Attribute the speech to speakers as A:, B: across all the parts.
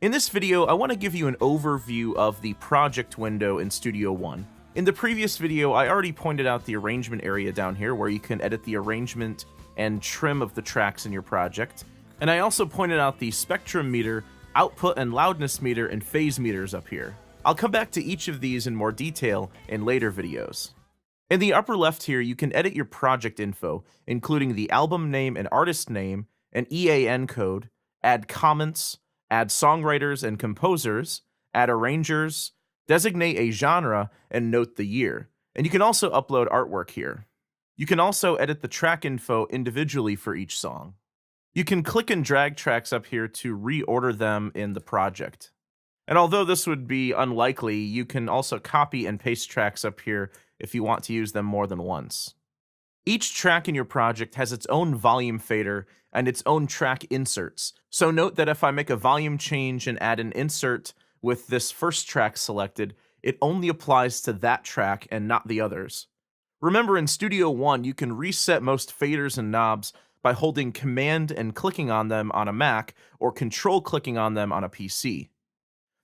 A: In this video, I want to give you an overview of the project window in Studio One. In the previous video, I already pointed out the arrangement area down here where you can edit the arrangement and trim of the tracks in your project. And I also pointed out the spectrum meter, output and loudness meter, and phase meters up here. I'll come back to each of these in more detail in later videos. In the upper left here, you can edit your project info, including the album name and artist name, an EAN code, add comments, add songwriters and composers, add arrangers, designate a genre, and note the year. And you can also upload artwork here. You can also edit the track info individually for each song. You can click and drag tracks up here to reorder them in the project. And although this would be unlikely, you can also copy and paste tracks up here if you want to use them more than once. Each track in your project has its own volume fader and its own track inserts, so note that if I make a volume change and add an insert with this first track selected, it only applies to that track and not the others. Remember, in Studio One, you can reset most faders and knobs by holding Command and clicking on them on a Mac, or Control clicking on them on a PC.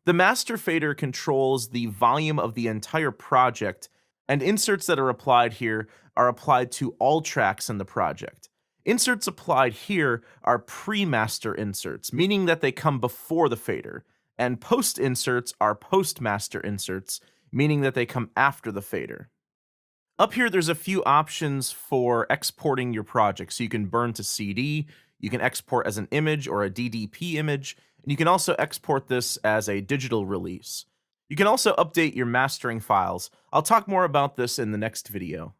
A: The master fader controls the volume of the entire project, and inserts that are applied here are applied to all tracks in the project. Inserts applied here are pre-master inserts, meaning that they come before the fader, and post inserts are post-master inserts, meaning that they come after the fader. Up here, there's a few options for exporting your project. So you can burn to CD, you can export as an image or a DDP image, and you can also export this as a digital release. You can also update your mastering files. I'll talk more about this in the next video.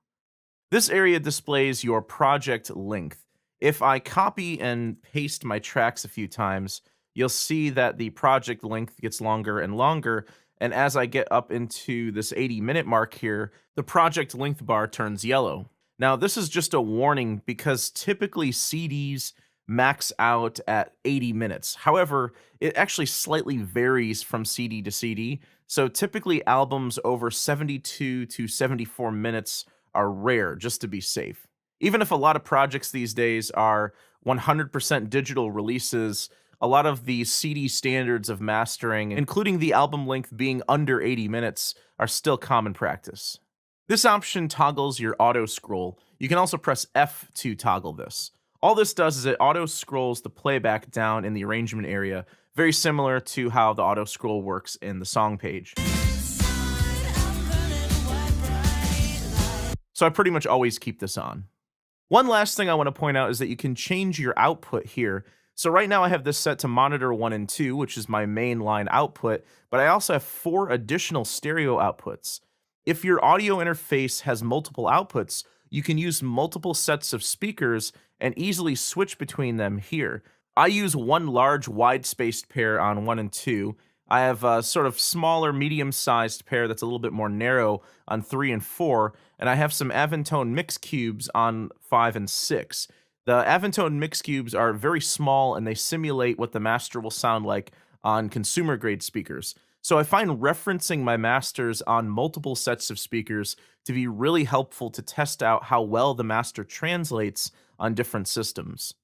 A: This area displays your project length. If I copy and paste my tracks a few times, you'll see that the project length gets longer and longer, and as I get up into this 80-minute mark here, the project length bar turns yellow. Now, this is just a warning because typically CDs max out at 80 minutes. However, it actually slightly varies from CD to CD, so typically albums over 72 to 74 minutes are rare, just to be safe. Even if a lot of projects these days are 100% digital releases, a lot of the CD standards of mastering, including the album length being under 80 minutes, are still common practice. This option toggles your auto scroll. You can also press F to toggle this. All this does is it auto scrolls the playback down in the arrangement area, very similar to how the auto scroll works in the song page. So I pretty much always keep this on. One last thing I want to point out is that you can change your output here. So right now I have this set to monitor 1 and 2, which is my main line output, but I also have 4 additional stereo outputs. If your audio interface has multiple outputs, you can use multiple sets of speakers and easily switch between them here. I use one large wide-spaced pair on 1 and 2. I have a sort of smaller, medium-sized pair that's a little bit more narrow on 3 and 4, and I have some Avantone mix cubes on 5 and 6. The Avantone mix cubes are very small, and they simulate what the master will sound like on consumer-grade speakers. So I find referencing my masters on multiple sets of speakers to be really helpful to test out how well the master translates on different systems.